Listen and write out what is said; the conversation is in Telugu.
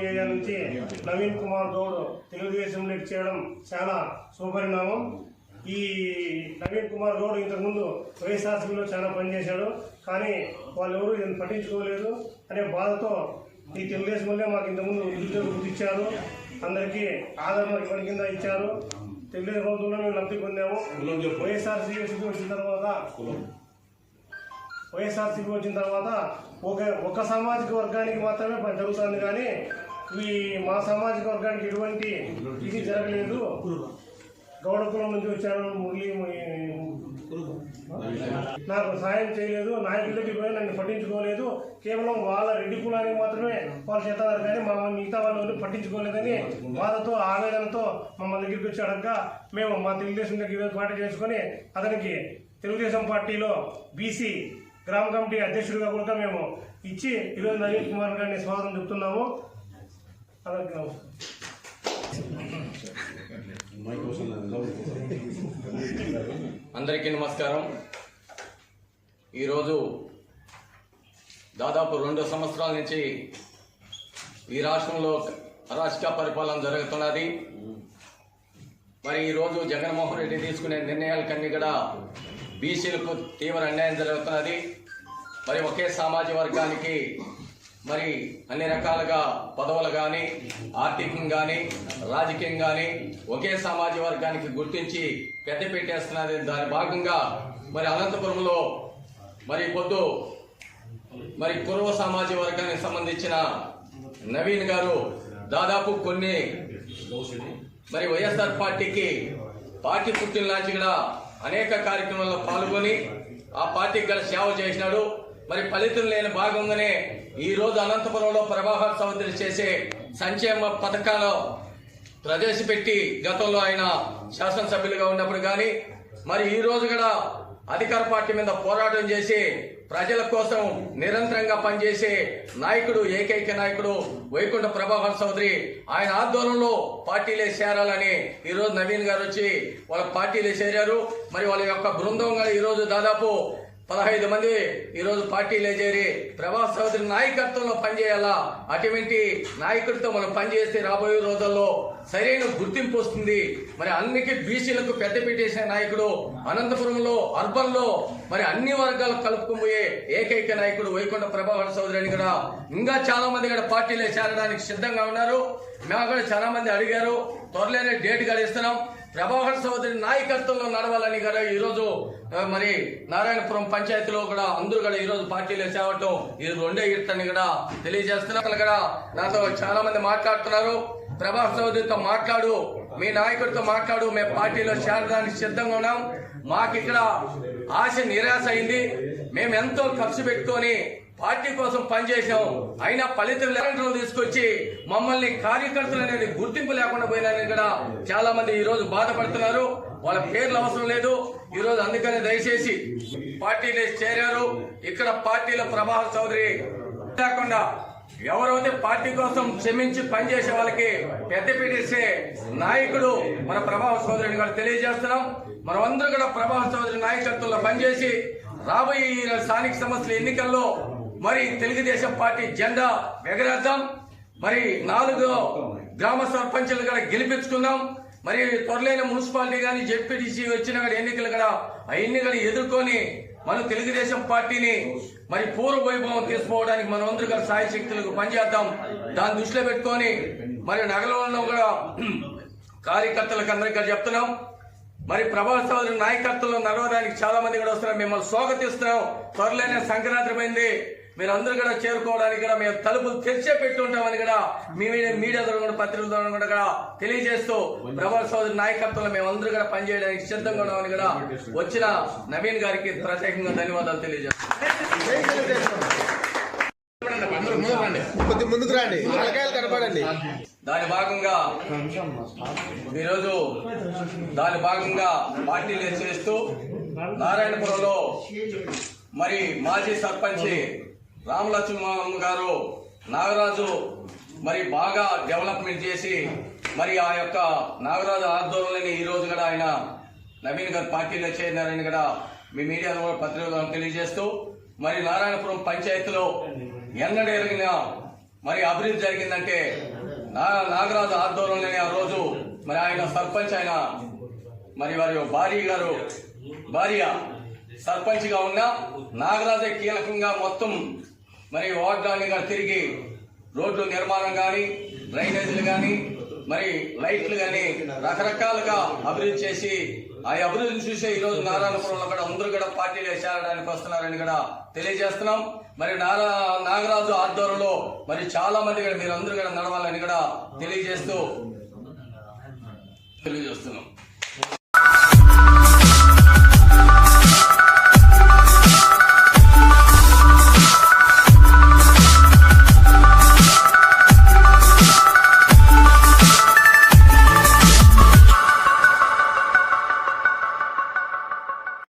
ఏరియా నుంచి నవీన్ కుమార్ గౌడ్ తెలుగుదేశంలోకి చేయడం చాలా శుభపరిణామం. ఈ నవీన్ కుమార్ గౌడ్ ఇంతకుముందు వైఎస్ఆర్సీలో చాలా పనిచేశాడు, కానీ వాళ్ళెవరూ దీన్ని పట్టించుకోలేదు అనే బాధతో ఈ తెలుగుదేశం వల్లే మాకు ఇంతకుముందు నిరుద్యోగ వృత్తి ఇచ్చారు, అందరికీ ఆదరణ ఇవ్వడం కింద ఇచ్చారు. తెలుగుదేశం ప్రభుత్వంలో మేము లబ్ధి పొందాము. వైఎస్ఆర్సీపీ వచ్చిన తర్వాత ఒక సామాజిక వర్గానికి మాత్రమే జరుగుతుంది, కానీ మా సామాజిక వర్గానికి ఎటువంటి ఇది జరగలేదు. గౌడ కులం నుంచి వచ్చాను, మురళి నాకు సాయం చేయలేదు, నాయకులకి పోయి నన్ను పట్టించుకోలేదు, కేవలం వాళ్ళ రెడ్డి కులానికి మాత్రమే వాళ్ళు చేస్తున్నారు, కానీ మిగతా వాళ్ళు పట్టించుకోలేదని బాధతో ఆవేదనతో మమ్మల్ని దగ్గరికి వచ్చి అడగగా మేము మా తెలుగుదేశం దగ్గర పార్టీ చేసుకొని అతనికి తెలుగుదేశం పార్టీలో బీసీ గ్రామ కమిటీ అధ్యక్షుడిగా కూడా మేము ఇచ్చి ఈరోజు నవీన్ కుమార్ గారిని స్వాగతం చెప్తున్నాము. అందరికీ అందరికీ నమస్కారం. ఈరోజు దాదాపు 2 సంవత్సరాల నుంచి ఈ రాష్ట్రంలో అరాచక పరిపాలన జరుగుతున్నది. మరి ఈరోజు జగన్మోహన్ రెడ్డి తీసుకునే నిర్ణయాలకన్నీ కూడా బీసీలకు తీవ్ర అన్యాయం జరుగుతున్నది. మరి ఒకే సామాజిక వర్గానికి మరి అన్ని రకాలుగా పదవులు కానీ, ఆర్థికంగా కానీ, రాజకీయంగా కానీ ఒకే సామాజిక వర్గానికి గుర్తించి పెద్ద పెట్టేస్తున్నది. దాని భాగంగా మరి అనంతపురంలో మరి పొద్దు మరి కురవ సామాజిక వర్గానికి సంబంధించిన నవీన్ గారు దాదాపు కొన్ని మరి వైఎస్ఆర్ పార్టీ పుట్టిన నాచి కూడా అనేక కార్యక్రమాల్లో పాల్గొని ఆ పార్టీకి గల సేవ చేసినాడు. మరి ఫలితం లేని భాగంగానే ఈ రోజు అనంతపురంలో ప్రభాకర్ చౌదరి చేసే సంక్షేమ పథకాలు ప్రవేశపెట్టి గతంలో ఆయన శాసనసభ్యులుగా ఉన్నప్పుడు కానీ మరి ఈ రోజు కూడా అధికార పార్టీ మీద పోరాటం చేసి ప్రజల కోసం నిరంతరంగా పనిచేసే నాయకుడు, ఏకైక నాయకుడు వైకుంఠ ప్రభాకర్ చౌదరి. ఆయన ఆధ్వర్యంలో పార్టీలే చేరాలని ఈరోజు నవీన్ గారు వచ్చి వాళ్ళ పార్టీలే చేరారు. మరి వాళ్ళ యొక్క బృందం ఈరోజు దాదాపు 15 మంది ఈరోజు పార్టీలో చేరి ప్రభాకర్ చౌదరి నాయకత్వంలో పనిచేయాలా. అటువంటి నాయకుడితో మనం పనిచేస్తే రాబోయే రోజుల్లో సరైన గుర్తింపు వస్తుంది. మరి అన్నికి బీసీలకు పెద్దపీట వేసిన నాయకుడు, అనంతపురంలో అర్బన్ లో మరి అన్ని వర్గాలు కలుపుకుపోయే ఏకైక నాయకుడు వైకుంఠ ప్రభాకర్ చౌదరి అని కూడా ఇంకా చాలా మంది కూడా పార్టీలో చేరడానికి సిద్ధంగా ఉన్నారు. మేము కూడా చాలా మంది అడిగారు, త్వరలోనే డేట్ గడిస్తున్నాం. ప్రభాకర్ చౌదరి నాయకత్వంలో నడవాలని కూడా ఈరోజు మరి నారాయణపురం పంచాయతీలో కూడా అందరూ కూడా ఈరోజు పార్టీలో చేరటం ఇది 2వ ఇట్టని కూడా తెలియజేస్తున్నారు. కూడా నాతో చాలా మంది మాట్లాడుతున్నారు, ప్రభాకర్ చౌదరితో మాట్లాడు, మీ నాయకుడితో మాట్లాడు, మేము పార్టీలో చేరడానికి సిద్ధంగా ఉన్నాం. మాకు ఇక్కడ ఆశ నిరాశ అయింది. మేము ఎంతో ఖర్చు పెట్టుకొని పార్టీ కోసం పనిచేసాం, అయినా ఫలితం లేకుండా తీసుకొచ్చి మమ్మల్ని కార్యకర్తలు అనేది గుర్తింపు లేకుండా పోయినారని కూడా చాలా మంది ఈ రోజు బాధపడుతున్నారు. వాళ్ళ పేర్లు అవసరం లేదు ఈ రోజు, అందుకని దయచేసి పార్టీలో చేరారు. ఇక్కడ పార్టీలో ప్రభాకర్ చౌదరి లేకుండా ఎవరైతే పార్టీ కోసం క్షమించి పనిచేసే వాళ్ళకి పెద్దపీట ఇచ్చే నాయకుడు మన ప్రభాకర్ చౌదరిని కూడా తెలియజేస్తున్నాం. మనమందరూ కూడా ప్రభాకర్ చౌదరి నాయకత్వంలో పనిచేసి రాబోయే స్థానిక సంస్థల ఎన్నికల్లో మరి తెలుగుదేశం పార్టీ జెండా ఎగరేద్దాం. మరి 4 గ్రామ సర్పంచులు కూడా గెలిపించుకుందాం. మరి త్వరలైన మున్సిపాలిటీ కానీ, జెడ్పీటీసీ వచ్చిన ఎన్నికలు కూడా ఆ ఎన్నికలు ఎదుర్కొని మనం తెలుగుదేశం పార్టీని మరి పూర్వ వైభవం తీసుకోవడానికి మనం అందరూ కూడా సాయశక్తులకు పనిచేద్దాం. దాన్ని దృష్టిలో పెట్టుకొని మరి నగరంలో కూడా కార్యకర్తలకు అందరికీ చెప్తున్నాం, మరి ప్రభాకర్ చౌదరి నాయకత్వంలో నడవడానికి చాలా మంది కూడా వస్తున్నారు. మిమ్మల్ని స్వాగతిస్తున్నాం. త్వరలోనే సంక్రాంతి పోయింది, మీరు అందరూ కూడా చేరుకోవడానికి కూడా మేము తలుపులు తెరిచే పెట్టి ఉంటామని కూడా మీడియా ద్వారా కూడా పత్రికల ద్వారా కూడా తెలియజేస్తూ ప్రభాకర్ చౌదరి నాయకత్వంలో మేము అందరూ కూడా పనిచేయడానికి సిద్ధంగా ఉన్నామని కూడా వచ్చిన నవీన్ గారికి ప్రత్యేకంగా ధన్యవాదాలు తెలియజేస్తాం. దాని భాగంగా ఈరోజు పార్టీలు చేస్తూ నారాయణపురంలో మరి మాజీ సర్పంచ్ రామలక్ష్మమ్మ గారు నాగరాజు మరి బాగా డెవలప్మెంట్ చేసి మరి ఆ యొక్క నాగరాజు ఆధ్వర్యంలోని ఈ రోజు కూడా ఆయన నవీన్ గారు పార్టీలో చేరినారని కూడా మీ మీడియా పత్రికలు తెలియజేస్తూ మరి నారాయణపురం పంచాయతీలో ఎన్నడూ ఎరిగిన మరి అభివృద్ధి జరిగిందంటే నాగరాజు ఆధ్వర్యంలోనే ఆ రోజు మరి ఆయన సర్పంచ్ అయిన మరి వారి భార్య సర్పంచ్ గా ఉన్న నాగరాజే కీలకంగా మొత్తం మరి వార్డుగా తిరిగి రోడ్లు నిర్మాణం కానీ డ్రైనేజీలు కానీ మరి లైట్లు కానీ రకరకాలుగా అభివృద్ధి చేసి ఆ అభివృద్ధిని చూసే ఈ రోజు నారాయణపురంలో కూడా అందరూ కూడా పార్టీలో చేరడానికి వస్తున్నారని కూడా తెలియజేస్తున్నాం. మరి నాగరాజు ఆధ్వర్యంలో మరి చాలా మంది కూడా మీరు అందరూ కూడా నడవాలని కూడా తెలియజేస్తున్నాం.